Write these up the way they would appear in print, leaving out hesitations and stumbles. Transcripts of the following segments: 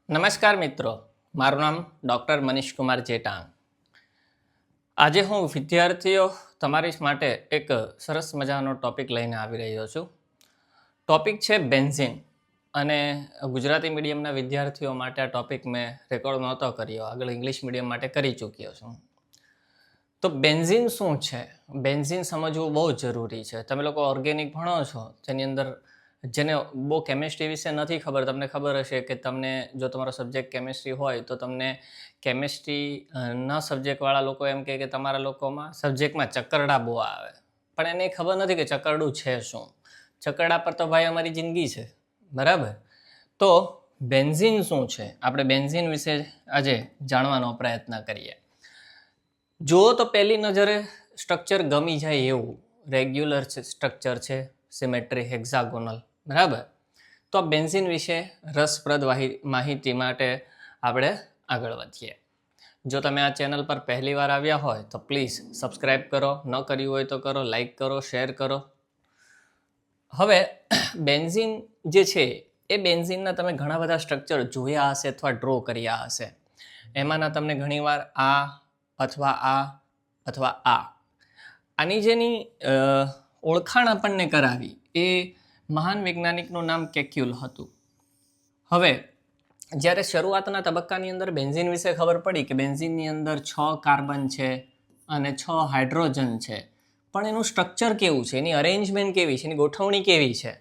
નમસ્કાર મિત્રો, મારું નામ ડૉક્ટર મનીષ કુમાર જેટાંગ. આજે હું વિદ્યાર્થીઓ તમારી માટે એક સરસ મજાનો ટૉપિક લઈને આવી રહ્યો છું. ટૉપિક છે બેન્ઝીન, અને ગુજરાતી મીડિયમના વિદ્યાર્થીઓ માટે આ ટૉપિક મેં રેકોર્ડ નહોતો કર્યો, આગળ ઇંગ્લિશ મીડિયમ માટે કરી ચૂક્યો છું. તો બેન્ઝીન શું છે? બેન્ઝીન સમજવું બહુ જરૂરી છે. તમે લોકો ઓર્ગેનિક ભણો છો, તેની અંદર જેને બહુ કેમિસ્ટ્રી વિશે નથી ખબર, તમને ખબર હશે કે તમને જો તમારો સબ્જેક્ટ કેમિસ્ટ્રી હોય તો તમને કેમિસ્ટ્રી ના સબ્જેક્ટવાળા લોકો એમ કહે કે તમારા લોકોમાં સબ્જેક્ટમાં ચક્કરડા બહુ આવે, પણ એને ખબર નથી કે ચક્કરડું છે શું. ચક્કરડા પર તો ભાઈ અમારી જિંદગી છે, બરાબર? તો બેન્ઝીન શું છે? આપણે બેન્ઝીન વિશે આજે જાણવાનો પ્રયત્ન કરીએ. જુઓ તો પહેલી નજરે સ્ટ્રક્ચર ગમી જાય એવું રેગ્યુલર સ્ટ્રક્ચર છે, સિમેટ્રી, હેક્ઝાગોનલ, બરાબર? તો આ બેન્ઝીન વિશે રસપ્રદ માહિતી માટે આપણે આગળ વધીએ. જો તમે આ ચેનલ પર પહેલી વાર આવ્યા હોય તો પ્લીઝ સબસ્ક્રાઈબ કરો, ન કર્યું હોય તો કરો, લાઈક કરો, શેર કરો. હવે બેન્ઝીન જે છે એ બેન્ઝીનના તમે ઘણા બધા સ્ટ્રક્ચર જોયા હશે અથવા ડ્રો કર્યા હશે. એમાંના તમને ઘણીવાર આ અથવા આ આની જેની ઓળખાણ આપણને કરાવી એ મહાન વૈજ્ઞાનિકનું નામ કેક્યુલ હતું. હવે જ્યારે શરૂઆતના તબક્કાની અંદર બેન્ઝીન વિશે ખબર પડી કે બેન્ઝીનની અંદર 6 કાર્બન છે અને 6 હાઇડ્રોજન છે, પણ એનું સ્ટ્રક્ચર કેવું છે, એની અરેન્જમેન્ટ કેવી છે, એની ગોઠવણી કેવી છે,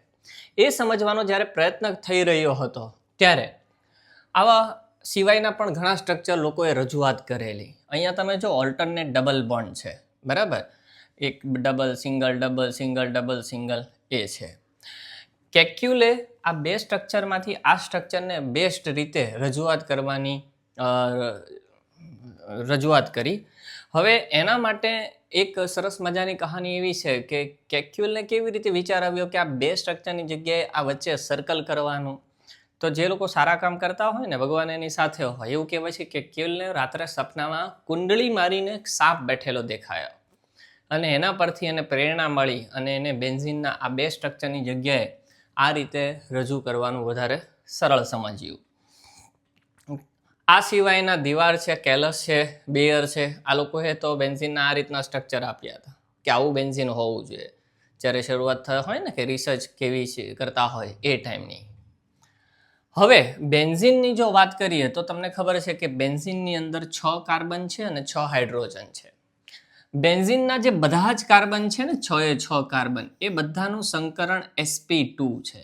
એ સમજવાનો જ્યારે પ્રયત્ન થઈ રહ્યો હતો ત્યારે આવા સિવાયના પણ ઘણા સ્ટ્રક્ચર લોકોએ રજૂઆત કરેલી. અહીંયા તમે જો ઓલ્ટરનેટ ડબલ બોન્ડ છે, બરાબર? એક ડબલ સિંગલ એ છે. કેક્યુલે આ બે સ્ટ્રક્ચરમાંથી આ સ્ટ્રક્ચરને બેસ્ટ રીતે રજૂઆત કરી. હવે એના માટે એક સરસ મજાની કહાની એવી છે કે કેક્યુલને કેવી રીતે વિચાર આવ્યો કે આ બે સ્ટ્રક્ચરની જગ્યાએ આ વચ્ચે સર્કલ કરવાનું. તો જે લોકો સારા કામ કરતા હોય ને, ભગવાન એની સાથે હોય, એવું કહેવાય છે કે કેક્યુલને રાત્રે સપનામાં કુંડળી મારીને સાપ બેઠેલો દેખાયો, અને એના પરથી એને પ્રેરણા મળી અને એને બેન્ઝીનના આ બે સ્ટ્રક્ચરની જગ્યાએ આ રીતે રજૂ કરવાનું વધારે સરળ સમજ્યું. આ સિવાયના દીવાર છે, કેલસ છે, બેયર છે, આ લોકોએ તો બેન્ઝીનના આ રીતના સ્ટ્રક્ચર આપ્યા હતા કે આવું બેન્ઝીન હોવું જોઈએ. જ્યારે શરૂઆત થઈ હોય ને કે રિસર્ચ કેવી છે કરતા હોય એ ટાઈમની. હવે બેન્ઝીનની જો વાત કરીએ તો તમને ખબર છે કે બેન્ઝીનની અંદર 6 કાર્બન છે અને 6 હાઇડ્રોજન છે. બેન્ઝીનના જે બધા જ કાર્બન છે ને, 6 કાર્બન, એ બધાનું સંકરણ sp2 છે.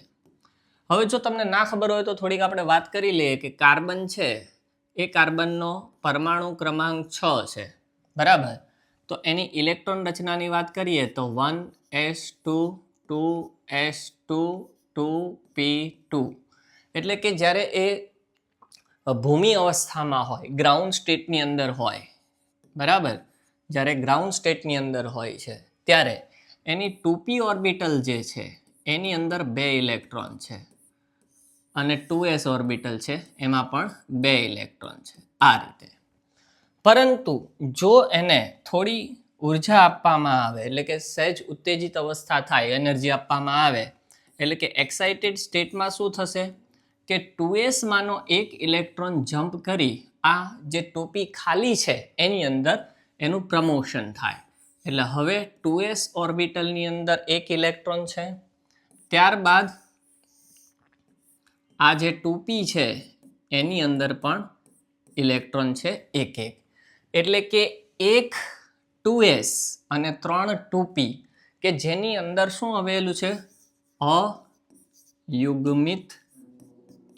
હવે જો તમને ના ખબર હોય તો થોડીક આપણે વાત કરી લઈએ કે કાર્બન છે એ કાર્બનનો પરમાણુ ક્રમાંક 6 છે, બરાબર? તો એની ઇલેક્ટ્રોન રચનાની વાત કરીએ તો 1s2 2s2 2p2. એટલે કે જ્યારે એ ભૂમિ અવસ્થામાં હોય, ગ્રાઉન્ડ સ્ટેટની અંદર હોય, બરાબર? જ્યારે ગ્રાઉન્ડ સ્ટેટની અંદર હોય છે ત્યારે એની 2p ઓર્બિટલ જે છે એની અંદર 2 ઇલેક્ટ્રોન છે, અને 2s ઓર્બિટલ છે એમાં પણ 2 ઇલેક્ટ્રોન છે, આ રીતે. પરંતુ જો એને થોડી ઉર્જા આપવામાં આવે, એટલે કે સહેજ ઉત્તેજિત અવસ્થા થાય, એનર્જી આપવામાં આવે, એટલે કે એક્સાઇટેડ સ્ટેટમાં શું થશે કે 2s માનો એક ઇલેક્ટ્રોન જમ્પ કરી આ જે 2p ખાલી છે એની અંદર એનું પ્રમોશન થાય. એટલે હવે 2s ઓર્બિટલની અંદર એક ઇલેક્ટ્રોન છે, ત્યારબાદ આ જે 2p છે એની અંદર પણ ઇલેક્ટ્રોન છે એક. એટલે કે એક 2s અને 3 2p કે જેની અંદર શું આવેલું છે? અયુગ્મિત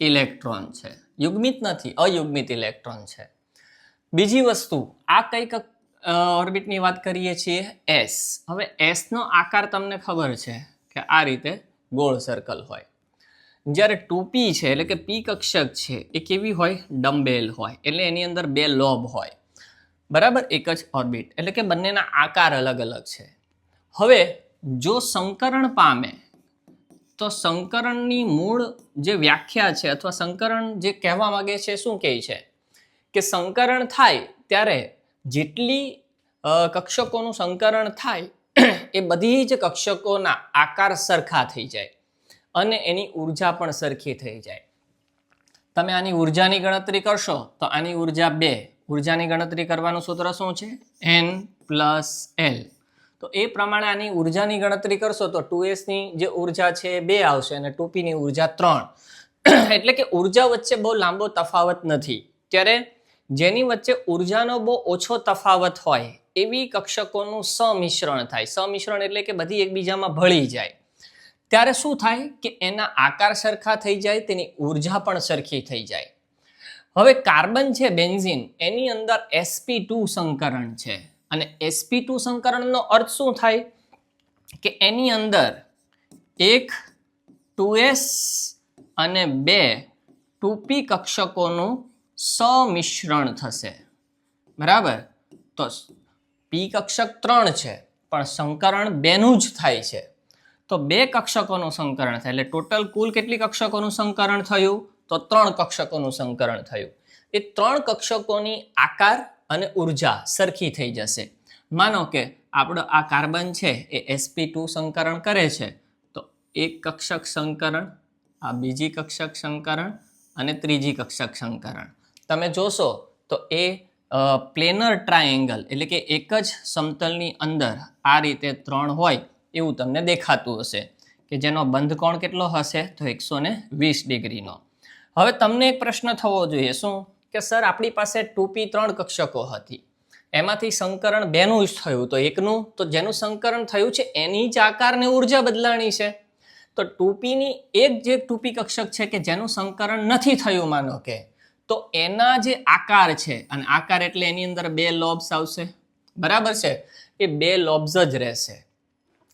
ઇલેક્ટ્રોન છે. યુગ્મિત નથી, અયુગ્મિત ઇલેક્ટ્રોન છે. બીજી વસ્તુ, આ કઈક ઓર્બિટની વાત કરીએ છીએ s. હવે s નો આકાર તમને ખબર છે કે આ રીતે ગોળ સર્કલ હોય. જ્યારે 2p છે એટલે કે p કક્ષક છે એ કેવી હોય? ડમ્બેલ હોય, એટલે એની અંદર 2 લોબ હોય, બરાબર? એક જ ઓર્બિટ, એટલે કે બંનેના આકાર અલગ અલગ છે. હવે જો સંકરણ પામે તો સંકરણની મૂળ જે વ્યાખ્યા છે અથવા સંકરણ જે કહેવા માંગે છે શું કહે છે કે સંકરણ થાય ત્યારે જેટલી કક્ષકોનું સંકરણ થાય એ બધી જ કક્ષકોના આકાર સરખા થઈ જાય અને એની ઉર્જા પણ સરખી થઈ જાય. તમે આની ઉર્જાની ગણતરી કરશો તો આની ઉર્જા 2, ઉર્જાની ગણતરી કરવાનું સૂત્ર શું છે? N+L. તો એ પ્રમાણે આની ઉર્જાની ગણતરી કરશો તો 2s ની જે ઉર્જા છે એ 2 આવશે અને 2p ની ઉર્જા 3. એટલે કે ઉર્જા વચ્ચે બહુ લાંબો તફાવત નથી. ત્યારે જેની વચ્ચે ઉર્જાનો બહુ ઓછો તફાવત હોય એવી કક્ષકોનું સમિશ્રણ થાય. સમિશ્રણ એટલે કે બધી એકબીજામાં ભળી જાય. ત્યારે શું થાય કે એના આકાર સરખા થઈ જાય, તેની ઉર્જા પણ સરખી થઈ જાય. હવે કાર્બન છે બેન્ઝીન, એની અંદર sp2 સંકરણ છે અને sp2 સંકરણનો અર્થ શું થાય કે એની અંદર એક 2s અને 2 2p કક્ષકોનું સમિશ્રણ થશે. બરાબર? તો p કક્ષક 3 છે પણ સંકરણ 2 નું જ થાય છે. તો 2 કક્ષકોનું સંકરણ થાય એટલે ટોટલ કુલ કેટલી કક્ષકોનું સંકરણ થયું? તો 3 કક્ષકોનું સંકરણ થયું. એ 3 કક્ષકોની આકાર અને ઉર્જા સરખી થઈ જશે. માનો કે આપણો આ કાર્બન છે એ sp2 સંકરણ કરે છે તો એક કક્ષક સંકરણ, આ બીજી કક્ષક સંકરણ અને ત્રીજી કક્ષક સંકરણ. તમે જોશો તો એ પ્લેનર ટ્રાયેંગલ એટલે કે એક જ સમતલની અંદર આ રીતે 3 હોય એવું તમને દેખાતું હશે કે જેનો બંધકોણ કેટલો હશે? તો 120 ડિગ્રીનો. હવે તમને એક પ્રશ્ન થવો જોઈએ, શું કે સર આપણી પાસે 2p 3 કક્ષકો હતી, એમાંથી સંકરણ 2 નું જ થયું, તો એકનું તો જેનું સંકરણ થયું છે એની જ આકારને ઉર્જા બદલાણી છે. તો 2p ની એક જે 2p કક્ષક છે કે જેનું સંકરણ નથી થયું માનો કે, તો એના જે આકાર છે, અને આકાર એટલે એની અંદર 2 લોબ્સ આવશે. બરાબર છે? એ 2 લોબ્સ જ રહેશે.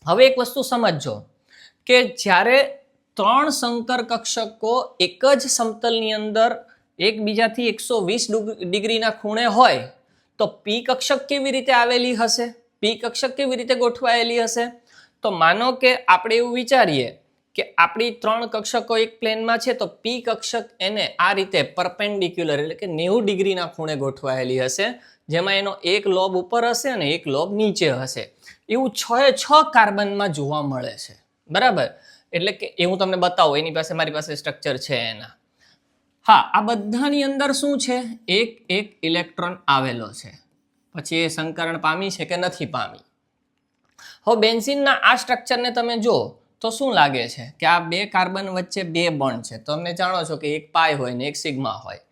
હવે એક વસ્તુ સમજજો કે જ્યારે 3 સંકર કક્ષકો એક જ સમતલની અંદર એકબીજાથી 120 ડિગ્રીના ખૂણે હોય તો p કક્ષક કેવી રીતે આવેલી હશે? p કક્ષક કેવી રીતે ગોઠવાયેલી હશે? તો માનો કે આપણે એવું વિચારીએ કે આપણી 3 કક્ષકો એક પ્લેનમાં છે તો p કક્ષક એને આ રીતે પરપેન્ડિક્યુલર એટલે કે 90 ડિગ્રીના ખૂણે ગોઠવાયેલી હશે, જેમાં એનો એક લોબ ઉપર હશે અને એક લોબ નીચે હશે. એવું 6 કાર્બનમાં જોવા મળે છે. બરાબર? એટલે કે એ હું તમને બતાવું, એની પાસે મારી પાસે સ્ટ્રક્ચર છે એના. હા, આ બધાની અંદર શું છે? એક ઇલેક્ટ્રોન આવેલો છે. પછી એ સંકરણ પામી છે કે નથી પામી. હવે બેન્ઝીનના આ સ્ટ્રક્ચરને તમે જો તો શું લાગે છે કે આ 2 કાર્બન વચ્ચે 2 બોન્ડ છે. તો તમે જાણો છો કે એક પાઈ હોય ને એક સિગ્મા હોય.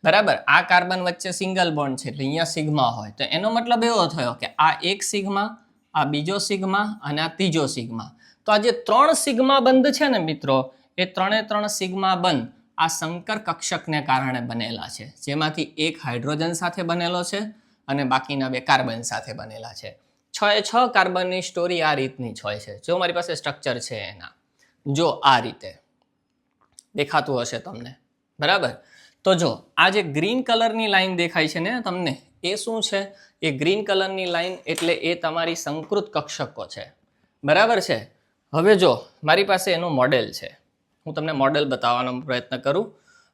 બરાબર? આ કાર્બન વચ્ચે સિંગલ બોન્ડ છે એટલે અહીંયા સિગ્મા હોય. તો એનો મતલબ એવો થયો કે આ એક સિગ્મા, આ બીજો સિગ્મા અને આ ત્રીજો સિગ્મા. તો આ જે 3 સિગ્મા બંધ છે ને મિત્રો, એ 3 સિગ્મા બંધ આ સંકર કક્ષકને કારણે બનેલા છે, જેમાંથી એક હાઇડ્રોજન સાથે બનેલો છે અને બાકીના 2 કાર્બન સાથે બનેલા છે. 6 કાર્બનની સ્ટોરી આ રીતની જ હોય છે. જો મારી પાસે સ્ટ્રક્ચર છે એના, જો આ રીતે દેખાતું હશે તમને. બરાબર? તો જો આ જે ગ્રીન કલરની લાઈન દેખાય છે ને તમને, એ શું છે? એ ગ્રીન કલરની લાઈન એટલે એ તમારી સંકૃત કક્ષકો છે. બરાબર છે? હવે જો મારી પાસે એનું મોડેલ છે, હું તમને મોડેલ બતાવવાનો પ્રયત્ન કરું.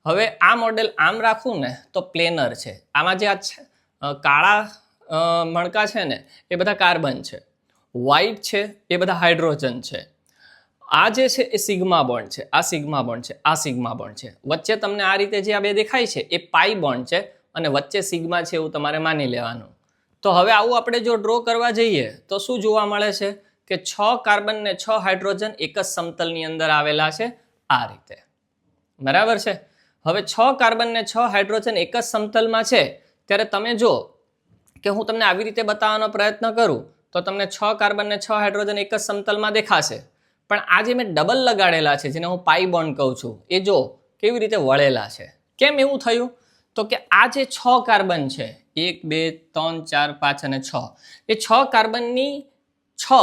હવે આ મોડેલ આમ રાખું ને તો પ્લેનર છે. આમાં જે આ કાળા મણકા છે ને એ બધા કાર્બન છે, વ્હાઇટ છે એ બધા હાઇડ્રોજન છે. આ જે છે એ સિગ્મા બોન્ડ છે, આ સિગ્મા બોન્ડ છે, આ સિગ્મા બોન્ડ છે. વચ્ચે તમને આ રીતે જે આ 2 દેખાય છે એ પાઈ બોન્ડ છે અને વચ્ચે સિગ્મા છે એવું તમારે માની લેવાનું. તો હવે આવું આપણે જો ડ્રો કરવા જઈએ તો શું જોવા મળે છે કે 6 કાર્બન ને 6 હાઇડ્રોજન એક જ સમતલની અંદર આવેલા છે આ રીતે. બરાબર છે? હવે 6 કાર્બન ને 6 હાઇડ્રોજન એક જ સમતલમાં છે ત્યારે તમે જો કે હું તમને આવી રીતે બતાવવાનો પ્રયત્ન કરું તો તમને 6 કાર્બન ને 6 હાઇડ્રોજન એક જ સમતલમાં દેખાશે. પણ આ જે મેં ડબલ લગાડેલા છે, જેને હું પાઈ બોન્ડ કહું છું, એ જો કેવી રીતે વળેલા છે. કેમ એવું થયું? તો કે આ જે 6 કાર્બન છે, 1 2 3 4 5 અને 6, એ 6 કાર્બનની 6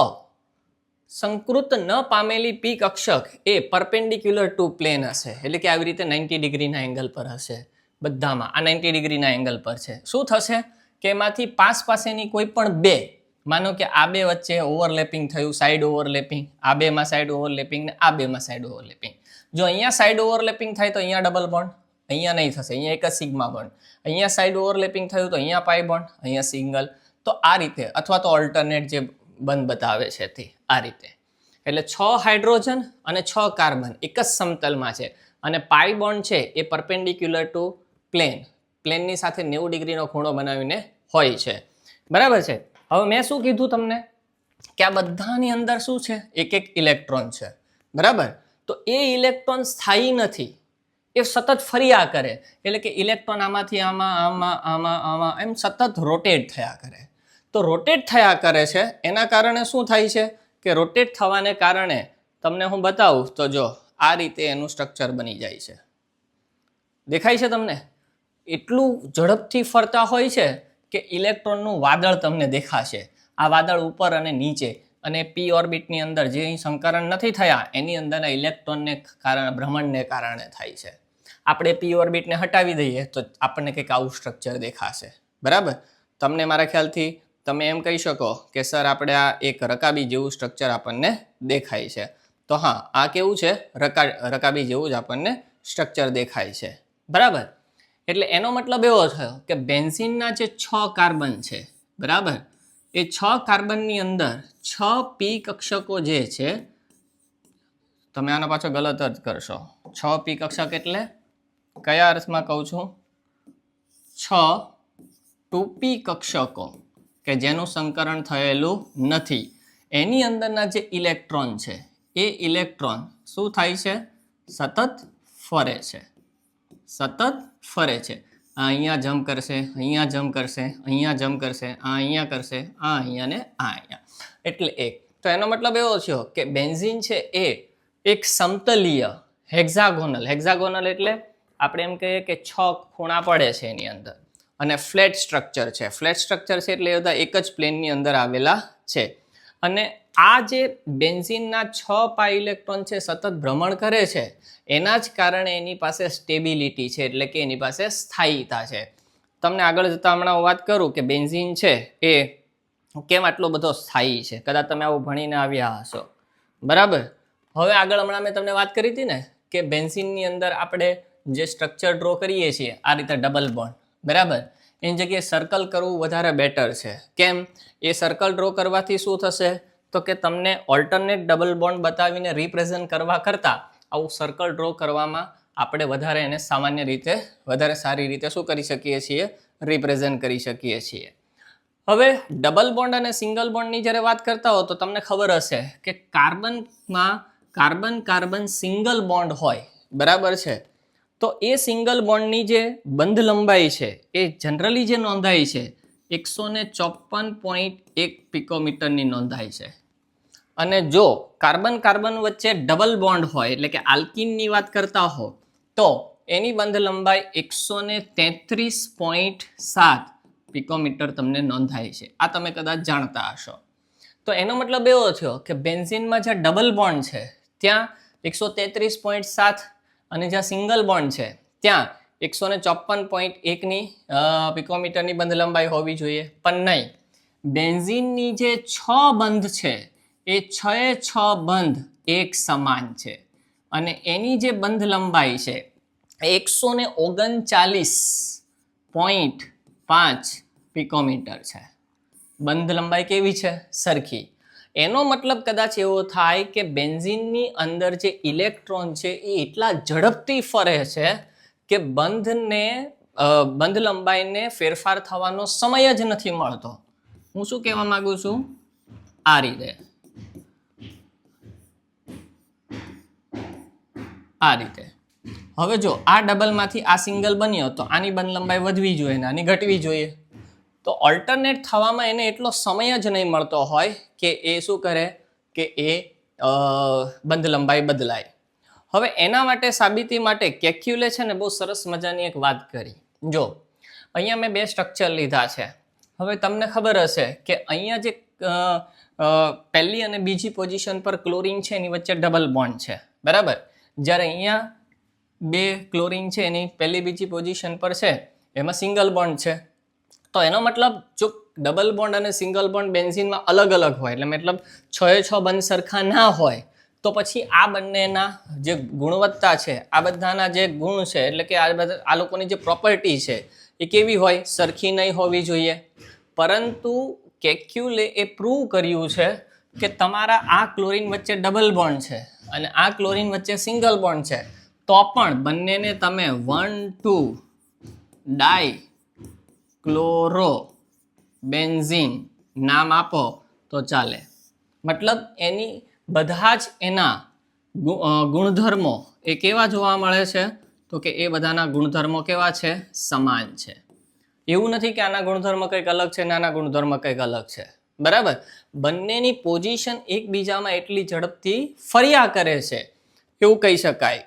સંકૃત ન પામેલી p કક્ષક એ પરપેન્ડિક્યુલર ટુ પ્લેન હશે. એટલે કે આવી રીતે 90 ડિગ્રીના એંગલ પર હશે. બધામાં આ 90 ડિગ્રીના એંગલ પર છે. શું થશે કે એમાંથી પાસેની કોઈ પણ 2, માનો કે આ 2 વચ્ચે ઓવરલેપિંગ થયું, સાઈડ ઓવરલેપિંગ, આ 2 માં સાઈડ ઓવરલેપિંગ ને આ 2 માં સાઈડ ઓવરલેપિંગ. જો અહીંયા સાઈડ ઓવરલેપિંગ થાય તો અહીંયા ડબલ બોન્ડ, અહીંયા નહીં થશે, અહીંયા એક જ સિગ્મા બોન્ડ. અહીંયા સાઈડ ઓવરલેપિંગ થયું તો અહીંયા પાઈ બોન્ડ, અહીંયા સિંગલ. તો આ રીતે, અથવા તો ઓલ્ટરનેટ જે બંધ બતાવે છે તે આ રીતે. એટલે 6 હાઇડ્રોજન અને 6 કાર્બન એક જ સમતલમાં છે. અને પાઈ બોન્ડ છે એ પરપેન્ડિક્યુલર ટુ પ્લેનની સાથે 90 ડિગ્રીનો ખૂણો બનાવીને હોય છે. બરાબર છે. હવે મેં શું કીધું તમને કે આ બધાની અંદર શું છે, એક એક ઇલેક્ટ્રોન છે. બરાબર. તો એ ઇલેક્ટ્રોન સ્થાયી નથી, એ સતત ફર્યા કરે. એટલે કે ઇલેક્ટ્રોન આમાંથી આમાં આમાં આમાં આમાં એમ સતત રોટેટ થયા કરે. તો રોટેટ થયા કરે છે એના કારણે શું થાય છે કે રોટેટ થવાને કારણે તમને હું બતાવું તો જો આ રીતે એનું સ્ટ્રક્ચર બની જાય છે. દેખાય છે તમને? એટલું ઝડપથી ફરતા હોય છે કે ઇલેક્ટ્રોનનું વાદળ તમને દેખાશે. આ વાદળ ઉપર અને નીચે અને પી ઓર્બિટની અંદર જે સંકરણ નથી થયા એની અંદરના ઇલેક્ટ્રોનને કારણે ભ્રમણને કારણે થાય છે. આપણે પી ઓર્બિટને હટાવી દઈએ તો આપણને કંઈક આવું સ્ટ્રક્ચર દેખાશે. બરાબર. તમને મારા ખ્યાલથી તમે એમ કહી શકો કે સર આપણે આ એક રકાબી જેવું સ્ટ્રક્ચર આપણને દેખાય છે. તો હા, આ કેવું છે, રકાબી જેવું જ આપણને સ્ટ્રક્ચર દેખાય છે. બરાબર. એટલે એનો મતલબ એવો થયો કે બેન્ઝીનના જે 6 કાર્બન છે, બરાબર, એ 6 કાર્બનની અંદર 6 પી કક્ષકો જે છે, તમે આનો પાછો ગલત અર્થ કરશો. 6 પી કક્ષક એટલે કયા અર્થમાં કહું છું? 6 2p કક્ષકો કે જેનું સંકરણ થયેલું નથી, એની અંદરના જે ઇલેક્ટ્રોન છે એ ઇલેક્ટ્રોન શું થાય છે? સતત ફરે છે. સતત ફરે છે. આ અહીંયા જમ્પ કરશે, અહીંયા જમ્પ કરશે, અહીંયા જમ્પ કરશે, આ અહીંયા કરશે, આ અહીંયા ને આ અહીંયા. એટલે એક તો એનો મતલબ એવો થયો કે બેન્ઝીન છે એ એક સમતલીય હેક્ઝાગોનલ એટલે આપણે એમ કહીએ કે 6 ખૂણા પડે છે એની અંદર અને ફ્લેટ સ્ટ્રક્ચર છે. ફ્લેટ સ્ટ્રક્ચર છે એટલે એ બધા એક જ પ્લેનની અંદર આવેલા છે. અને આ જે બેન્ઝીનના 6 પાઈ ઇલેક્ટ્રોન છે સતત ભ્રમણ કરે છે એના જ કારણે એની પાસે સ્ટેબિલિટી છે, એટલે કે એની પાસે સ્થાયીતા છે. તમને આગળ જતા હમણાં વાત કરું કે બેન્ઝીન છે એ કેમ આટલો બધો સ્થાયી છે. કદાચ તમે આવું ભણીને આવ્યા હશો. બરાબર. હવે આગળ હમણાં મેં તમને વાત કરી હતી ને કે બેન્ઝીનની અંદર આપણે જે સ્ટ્રક્ચર ડ્રો કરીએ છીએ આ રીતે ડબલ બોન્ડ, બરાબર, એની જગ્યાએ સર્કલ કરવું વધારે બેટર છે. કેમ? એ સર્કલ ડ્રો કરવાથી શું થશે તો કે તમને ઓલ્ટરનેટ ડબલ બોન્ડ બતાવીને રિપ્રેઝન્ટ કરવા કરતાં આવું સર્કલ ડ્રો કરવામાં આપણે વધારે એને સામાન્ય રીતે વધારે સારી રીતે શું કરી શકીએ છીએ? રિપ્રેઝન્ટ કરી શકીએ છીએ. હવે ડબલ બોન્ડ અને સિંગલ બોન્ડની જ્યારે વાત કરતા હો તો તમને ખબર હશે કે કાર્બનમાં કાર્બન સિંગલ બોન્ડ હોય, બરાબર છે. તો એ સિંગલ બોન્ડની જે બંધ લંબાઈ છે એ જનરલી જે નોંધાય છે 154.1 પિકોમીટરની નોંધાય છે. અને જો કાર્બન વચ્ચે ડબલ બોન્ડ હોય એટલે કે આલ્કીનની વાત કરતા હો તો એની બંધ લંબાઈ 133.7 પિકોમીટર તમને નોંધાય છે. આ તમે કદાચ જાણતા હશો. તો એનો મતલબ એવો થયો કે બેન્ઝીનમાં જ્યાં ડબલ બોન્ડ છે ત્યાં 133.7 અને જ્યાં સિંગલ બોન્ડ છે ત્યાં 154.1ની પિકોમીટરની બંધ લંબાઈ હોવી જોઈએ. પણ નહીં, બેન્ઝીનની જે 6 બંધ છે એ 6 બંધ એક સમાન છે અને એની જે બંધ લંબાઈ છે 139.5 પિકોમીટર છે. બંધ લંબાઈ કેવી છે? સરખી. એનો મતલબ કદાચ એવો થાય કે બેન્ઝીનની અંદર જે ઇલેક્ટ્રોન છે એ એટલા ઝડપથી ફરે છે કે બંધ લંબાઈને ફેરફાર થવાનો સમય જ નથી મળતો. હું શું કહેવા માંગુ છું? આ રીતે હવે જો આ ડબલમાંથી આ સિંગલ બન્યો તો આની બંધ લંબાઈ વધવી જોઈએ ને આની ઘટવી જોઈએ. તો ઓલ્ટરનેટ થવામાં એને એટલો સમય જ નહીં મળતો હોય કે એ શું કરે કે એ બંધ લંબાઈ બદલાય. હવે એના માટે સાબિતી માટે કેક્યુલે છે ને બહુ સરસ મજાની એક વાત કરી. જો અહીંયા મેં 2 સ્ટ્રક્ચર લીધા છે. હવે તમને ખબર હશે કે અહીંયા જે પહેલી અને બીજી પોઝિશન પર ક્લોરીન છે એની વચ્ચે ડબલ બોન્ડ છે, બરાબર. જ્યારે અહીંયા 2 ક્લોરીન છે એની પહેલી બીજી પોઝિશન પર છે એમાં સિંગલ બોન્ડ છે. તો એનો મતલબ જો ડબલ બોન્ડ અને સિંગલ બોન્ડ બેન્ઝીનમાં અલગ અલગ હોય એટલે મતલબ 6 બંધ સરખા ના હોય તો પછી આ બંનેના જે ગુણવત્તા છે, આ બધાના જે ગુણ છે એટલે કે આ લોકોની જે પ્રોપર્ટી છે એ કેવી હોય? સરખી નહીં હોવી જોઈએ. પરંતુ કેક્યુલે એ પ્રૂવ કર્યું છે કે તમારા આ ક્લોરીન વચ્ચે ડબલ બોન્ડ છે અને આ ક્લોરીન વચ્ચે સિંગલ બોન્ડ છે તો તો પણ બંનેને તમે 1,2 ડાય ક્લોરો બેન્ઝીન નામ આપો તો ચાલે. મતલબ એની બધા જ એના ગુણધર્મો એ કેવા જોવા મળે છે? તો કે એ બધાના ગુણધર્મો કેવા છે? સમાન છે. એવું નથી કે આના ગુણધર્મ કંઈક અલગ છે ને આના ગુણધર્મ કંઈક અલગ છે. બરાબર, બંનેની પોઝિશન એકબીજામાં એટલી ઝડપથી ફર્યા કરે છે એવું કહી શકાય.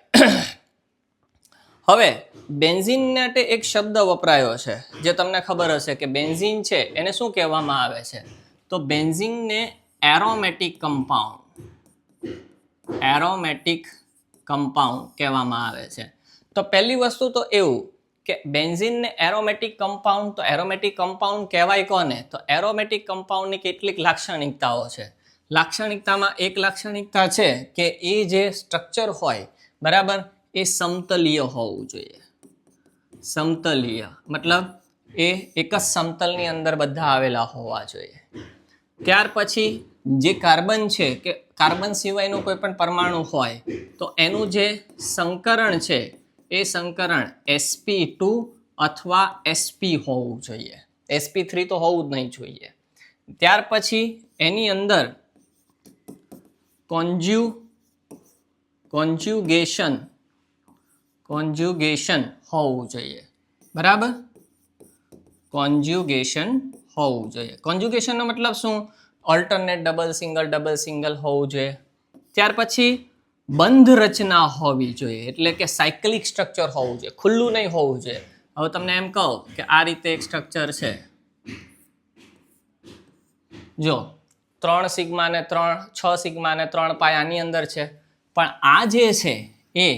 હવે બેન્ઝીન માટે એક શબ્દ વપરાયો છે જે તમને ખબર હશે કે બેન્ઝીન છે એને શું કહેવામાં આવે છે? તો બેન્ઝીનને એરોમેટિક કમ્પાઉન્ડ કહેવામાં આવે છે. તો પહેલી વસ્તુ તો એવું કે બેન્ઝીનને એરોમેટિક કમ્પાઉન્ડ, તો એરોમેટિક કમ્પાઉન્ડ કહેવાય કોને? તો એરોમેટિક કમ્પાઉન્ડની કેટલીક લાક્ષણિકતાઓ છે. લાક્ષણિકતામાં એક લાક્ષણિકતા છે કે એ જે સ્ટ્રક્ચર હોય, બરાબર, એ સમતલીય હોવું જોઈએ. સમતલીય મતલબ એ એક જ સમતલની અંદર બધા આવેલા હોવા જોઈએ. ત્યાર પછી જે કાર્બન છે કે કાર્બન સિવાયનું કોઈ પણ પરમાણુ હોય તો એનું જે સંકરણ છે એ સંકરણ sp2 અથવા sp હોવું જોઈએ. sp3 તો હોવું જ નહીં જોઈએ. ત્યાર પછી એની અંદર કોન્જ્યુગેશન હોવું જોઈએ. બરાબર, કોન્જ્યુગેશન હોવું જોઈએ. કોન્જ્યુગેશનનો મતલબ શું? ઓલ્ટરનેટ ડબલ સિંગલ હોવું જોઈએ. ત્યાર પછી બંધ રચના હોવી જોઈએ, એટલે કે સાયકલિક સ્ટ્રક્ચર હોવું જોઈએ, ખુલ્લું નહીં હોવું જોઈએ. હવે તમને એમ કહો કે આ રીતે એક સ્ટ્રક્ચર છે, જો 3 સિગ્મા ને 6 સિગ્મા ને 3 પાય આની અંદર છે, પણ આ જે છે એ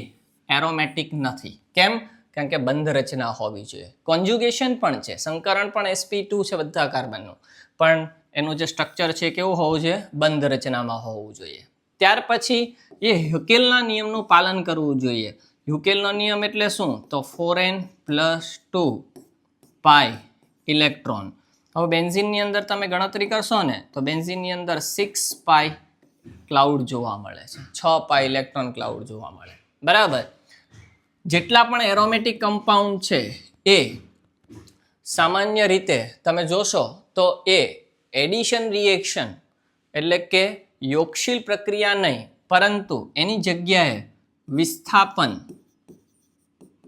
એરોમેટિક નથી. કેમ? કારણ કે બંધ રચના હોવી જોઈએ. કોન્જ્યુગેશન પણ છે, સંકરણ પણ sp2 છે બધા કાર્બનનું, પણ એનું જે સ્ટ્રક્ચર છે કેવું હોવું જોઈએ? બંધ રચનામાં હોવું જોઈએ. ત્યાર પછી એ હ્યુકેલના નિયમનું પાલન કરવું જોઈએ. હ્યુકેલનો નિયમ એટલે શું? તો 4n + 2 પાય ઇલેક્ટ્રોન. હવે બેન્ઝીનની અંદર તમે ગણતરી કરશો ને તો બેન્ઝીનની અંદર 6 પાય ક્લાઉડ જોવા મળે છે, 6 પાય ઇલેક્ટ્રોન ક્લાઉડ જોવા મળે. બરાબર, જેટલા પણ એરોમેટિક કમ્પાઉન્ડ છે એ સામાન્ય રીતે તમે જોશો તો એ એડિશન રિએક્શન એટલે કે યોગશીલ પ્રક્રિયા નહીં, પરંતુ એની જગ્યાએ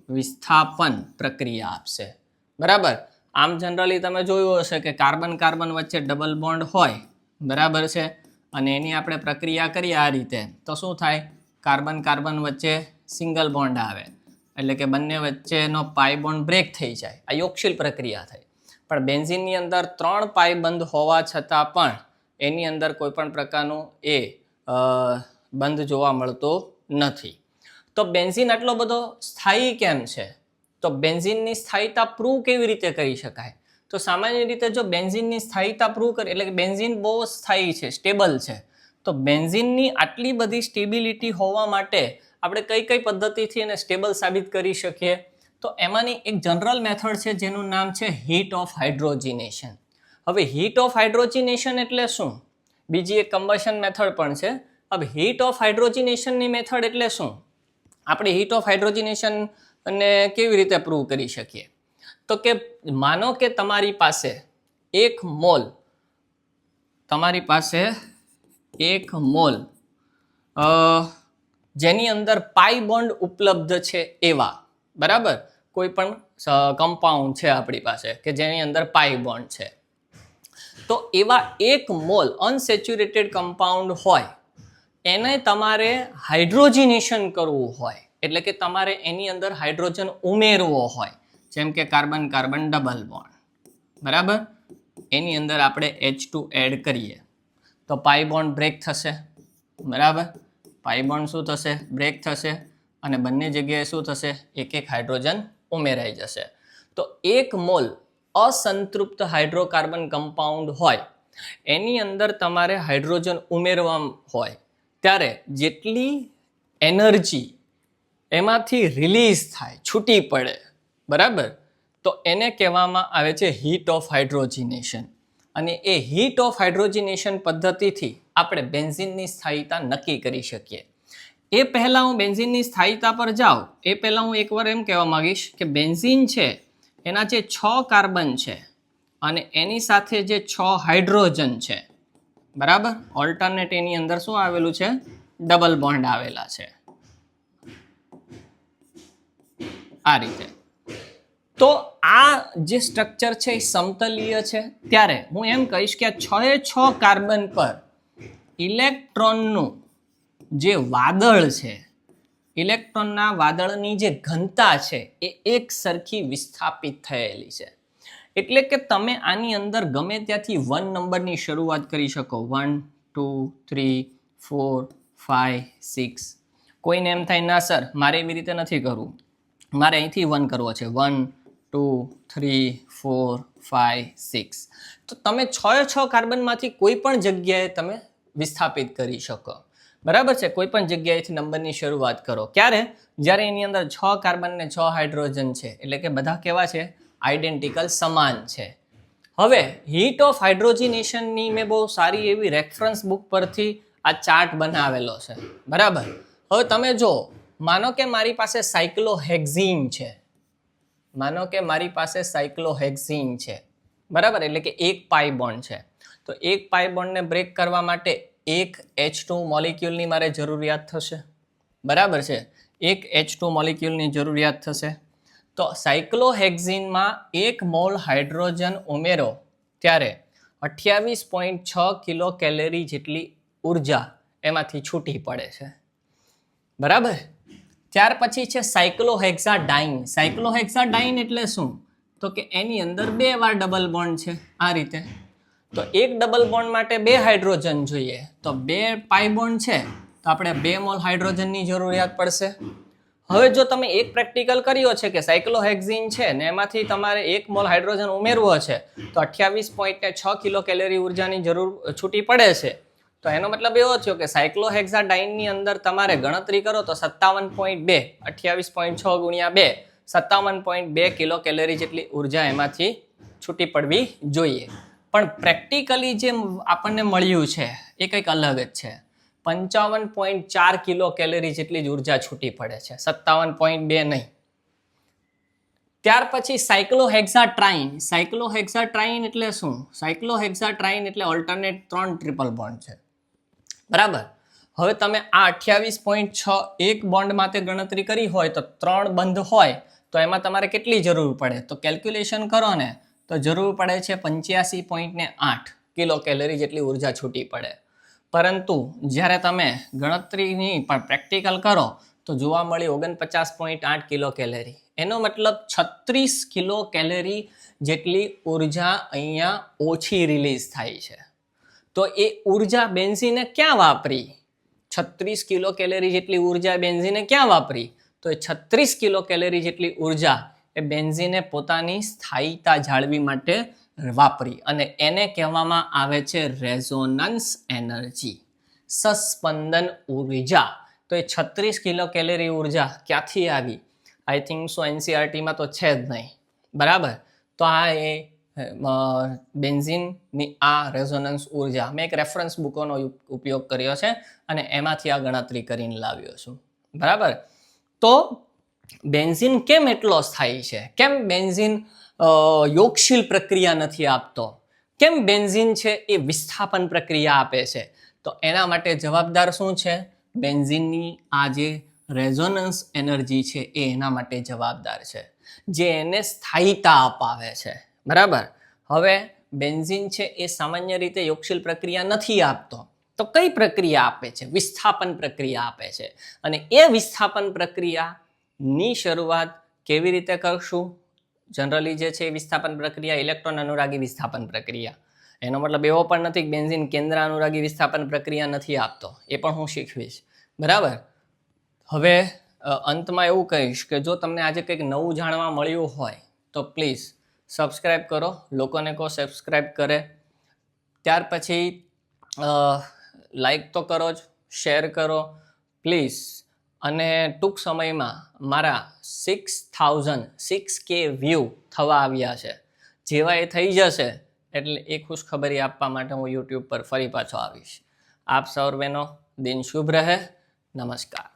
વિસ્થાપન પ્રક્રિયા આપશે. બરાબર, આમ જનરલી તમે જોયું હશે કે કાર્બન વચ્ચે ડબલ બોન્ડ હોય, બરાબર છે, અને એની આપણે પ્રક્રિયા કરીએ આ રીતે તો શું થાય? કાર્બન વચ્ચે સિંગલ બોન્ડ આવે, એટલે કે બંને વચ્ચેનો પાઈ બોન્ડ બ્રેક થઈ જાય. આ યોગશીલ પ્રક્રિયા થઈ. પણ બેન્ઝીનની અંદર 3 પાઈ બંધ હોવા છતાં પણ એની અંદર કોઈ પણ પ્રકારનું બંધ જોવા મળતો નથી. તો બેન્ઝીન આટલો બધો સ્થાયી કેમ છે? તો બેન્ઝીનની સ્થાયીતા પ્રૂવ કેવી રીતે કરી શકાય? તો સામાન્ય રીતે જો બેન્ઝીનની સ્થાયીતા પ્રૂવ કરીએ, એટલે કે બેન્ઝીન બહુ સ્થાયી છે, સ્ટેબલ છે, તો બેન્ઝીનની આટલી બધી સ્ટેબિલિટી હોવા માટે આપણે કઈ પદ્ધતિથી એને સ્ટેબલ સાબિત કરી શકીએ? તો એમાંની એક જનરલ મેથડ છે જેનું નામ છે હીટ ઓફ હાઇડ્રોજિનેશન. હવે હીટ ઓફ હાઇડ્રોજિનેશન એટલે શું? બીજી એક કમ્બશન મેથડ પણ છે. હવે હીટ ઓફ હાઇડ્રોજિનેશનની મેથડ એટલે શું? આપણે હીટ ઓફ હાઇડ્રોજિનેશન ને કેવી રીતે પ્રૂવ કરી શકીએ? તો કે માનો કે તમારી પાસે 1 મોલ જેની અંદર પાઈ બોન્ડ ઉપલબ્ધ છે એવા, બરાબર, કોઈ પણ કમ્પાઉન્ડ છે આપણી પાસે કે જેની અંદર પાઈ બોન્ડ છે, તો એવા 1 મોલ અનસેચ્યુરેટેડ કમ્પાઉન્ડ હોય એને તમારે હાઇડ્રોજિનેશન કરવું હોય, એટલે કે તમારે એની અંદર હાઇડ્રોજન ઉમેરવો હોય, જેમ કે કાર્બન ડબલ બોન્ડ, બરાબર, એની અંદર આપણે H2 એડ કરીએ તો પાઈ બોન્ડ બ્રેક થશે. બરાબર, પાઈ બોન્ડ શું થશે? બ્રેક થશે, અને બંને જગ્યાએ શું થશે? એક હાઇડ્રોજન ઉમેરાઈ જશે. તો 1 મોલ અસંતૃપ્ત હાઇડ્રોકાર્બન કમ્પાઉન્ડ હોય એની અંદર તમારે હાઇડ્રોજન ઉમેરવા હોય ત્યારે જેટલી એનર્જી એમાંથી રિલીઝ થાય, છૂટી પડે, બરાબર, તો એને કહેવામાં આવે છે હીટ ઓફ હાઇડ્રોજિનેશન. અને એ હીટ ઓફ હાઇડ્રોજિનેશન પદ્ધતિથી આપણે બેન્ઝીનની સ્થાયીતા નક્કી કરી શકીએ. એ પહેલાં હું બેન્ઝિનની સ્થાયીતા પર જાઉં એ પહેલાં હું એકવાર એમ કહેવા માગીશ કે બેન્ઝિન છે એના જે 6 કાર્બન છે અને એની સાથે જે 6 હાઇડ્રોજન છે, બરાબર, ઓલ્ટરનેટ એની અંદર શું આવેલું છે? ડબલ બોન્ડ આવેલા છે આ રીતે. તો આ જે સ્ટ્રક્ચર છે એ સમતલીય છે. ત્યારે હું એમ કહીશ કે આ 6 કાર્બન પર ઇલેક્ટ્રોનનું જે વાદળ છે, ઇલેક્ટ્રોનના વાદળની જે ઘનતા છે એ એક સરખી વિસ્થાપિત થયેલી છે. એટલે કે તમે આની અંદર ગમે ત્યાંથી 1 નંબરની શરૂઆત કરી શકો. 1 2 3 4 5 6. કોઈને એમ થાય ના સર મારે એવી રીતે નથી કરવું, મારે અહીંથી 1 કરવો છે. 1 2 3 4 5 6. તો તમે 6 કાર્બનમાંથી કોઈ પણ જગ્યાએ તમે વિસ્થાપિત કરી શકો. બરાબર છે, કોઈ પણ જગ્યાએથી નંબરની શરૂઆત કરો. ક્યારે? જ્યારે એની અંદર 6 કાર્બન ને 6 હાઇડ્રોજન છે, એટલે કે બધા કેવા છે? આઈડેન્ટિકલ, સમાન છે. હવે હીટ ઓફ હાઇડ્રોજનેશનની મેં બહુ સારી એવી રેફરન્સ બુક પરથી આ ચાર્ટ બનાવેલો છે. બરાબર. હવે તમે જો, માનો કે મારી પાસે સાયક્લોહેક્ઝીન છે, માનો કે મારી પાસે સાયક્લોહેક્ઝીન છે, બરાબર, એટલે કે એક પાઈ બોન્ડ છે. તો એક પાઈ બોન્ડને બ્રેક કરવા માટે એક H2 મોલિક્યુલની મારે જરૂરિયાત થશે. બરાબર છે, એક H2 મોલિક્યુલની જરૂરિયાત થશે. તો સાયક્લોહેક્ઝીનમાં 1 મોલ હાઇડ્રોજન ઉમેરો ત્યારે 28.6 કિલો કેલરી જેટલી ઉર્જા એમાંથી છૂટી પડે છે. બરાબર. ત્યાર પછી છે સાયક્લોહેક્સાડાઇન. સાયક્લોહેક્સાડાઇન એટલે શું? તો કે એની અંદર 2 વાર ડબલ બોન્ડ છે આ રીતે. તો એક ડબલ બોન્ડ માટે 2 હાઇડ્રોજન જોઈએ. તો 2 પાઈ બોન્ડ છે તો આપણે 2 મોલ હાઇડ્રોજનની જરૂરિયાત પડશે. હવે જો તમે એક પ્રેક્ટિકલ કર્યો છે કે સાયક્લોહેક્ઝીન છે ને એમાંથી તમારે 1 મોલ હાઇડ્રોજન ઉમેરવો છે તો 28.6 કિલો કેલરી ઉર્જાની જરૂર છૂટી પડે છે. તો એનો મતલબ એવો થયો કે સાયક્લોહેક્સાડાઇનની અંદર તમારે ગણતરી કરો તો 57.2, 28.6 ગુણ્યા 2, 57.2 કિલો કેલરી જેટલી ઉર્જા એમાંથી છૂટી પડવી જોઈએ. પણ પ્રેક્ટિકલી જે આપણને મળ્યું છે એ કંઈક અલગ જ છે. 55.4 કિલો કેલરી જેટલી જ ઉર્જા છૂટી પડે છે, 57.2 નહીં. ત્યાર પછી સાયક્લોહેક્સાટ્રાઇન. સાયક્લોહેક્સાટ્રાઇન એટલે શું? સાયક્લોહેક્સાટ્રાઇન એટલે ઓલ્ટરનેટ 3 ટ્રિપલ બોન્ડ છે. બરાબર. હવે તમે આ 28.6 એક બોન્ડ માટે ગણતરી કરી હોય તો 3 બંધ હોય તો એમાં તમારે કેટલી જરૂર પડે? તો કેલ્ક્યુલેશન કરો ને તો જરૂર પડે છે 85.8 કિલો કેલરી જેટલી ઉર્જા છૂટી પડે. પરંતુ જ્યારે તમે ગણતરીની પણ પ્રેક્ટિકલ કરો તો જોવા મળી 49.8 કિલો કેલરી. એનો મતલબ 36 કિલો કેલરી જેટલી ઉર્જા અહીંયા ઓછી રિલીઝ થાય છે. તો એ ઉર્જા બેન્ઝીને ક્યાં વાપરી? 36 કિલો કેલરી જેટલી ઉર્જા બેન્ઝીને ક્યાં વાપરી? તો એ 36 કિલો કેલરી જેટલી ઉર્જા એ બેન્ઝીને પોતાની સ્થાયીતા જાળવી માટે વાપરી અને એને કહેવામાં આવે છે રેઝોનન્સ એનર્જી, સસ્પંદન ઉર્જા. તો એ 36 કિલો કેલરી ઉર્જા ક્યાંથી આવી? આઈ થિંક સો એનસીઆરટીમાં તો છે જ નહીં. બરાબર. તો આ એ બેન્ઝીનની આ રેઝોનન્સ ઉર્જા મેં એક રેફરન્સ બુકોનો ઉપયોગ કર્યો છે અને એમાંથી આ ગણતરી કરીને લાવ્યો છું. બરાબર. તો બેન્ઝીન કેમ એટલો સ્થાયી છે? કેમ બેન્ઝીન યોગશીલ પ્રક્રિયા નથી આપતો? કેમ બેન્ઝીન છે એ વિસ્થાપન પ્રક્રિયા આપે છે? તો એના માટે જવાબદાર શું છે? બેન્ઝીનની આ જે રેઝોનન્સ એનર્જી છે એ એના માટે જવાબદાર છે, જે એને સ્થાયીતા અપાવે છે. બરાબર. હવે બેન્ઝીન છે એ સામાન્ય રીતે યોગશીલ પ્રક્રિયા નથી આપતો તો કઈ પ્રક્રિયા આપે છે? વિસ્થાપન પ્રક્રિયા આપે છે. અને એ વિસ્થાપન પ્રક્રિયાની શરૂઆત કેવી રીતે કરશું? જનરલી જે છે વિસ્થાપન પ્રક્રિયા ઇલેક્ટ્રોન અનુરાગી વિસ્થાપન પ્રક્રિયા. એનો મતલબ એવો પણ નથી કે બેન્ઝીન કેન્દ્ર અનુરાગી વિસ્થાપન પ્રક્રિયા નથી આપતો, એ પણ હું શીખવીશ. બરાબર. હવે અંતમાં એવું કહીશ કે જો તમને આજે કંઈક નવું જાણવા મળ્યું હોય તો પ્લીઝ સબસ્ક્રાઈબ કરો, લોકોને કહો સબસ્ક્રાઈબ કરે. ત્યાર પછી લાઈક તો કરો જ, શેર કરો પ્લીઝ. અને ટૂંક સમયમાં મારા 6K વ્યૂ થવા આવ્યા છે. જેવા એ થઈ જશે એટલે એ ખુશખબરી આપવા માટે હું યુટ્યુબ પર ફરી પાછો આવીશ. આપ સર્વેનો દિન શુભ રહે. નમસ્કાર.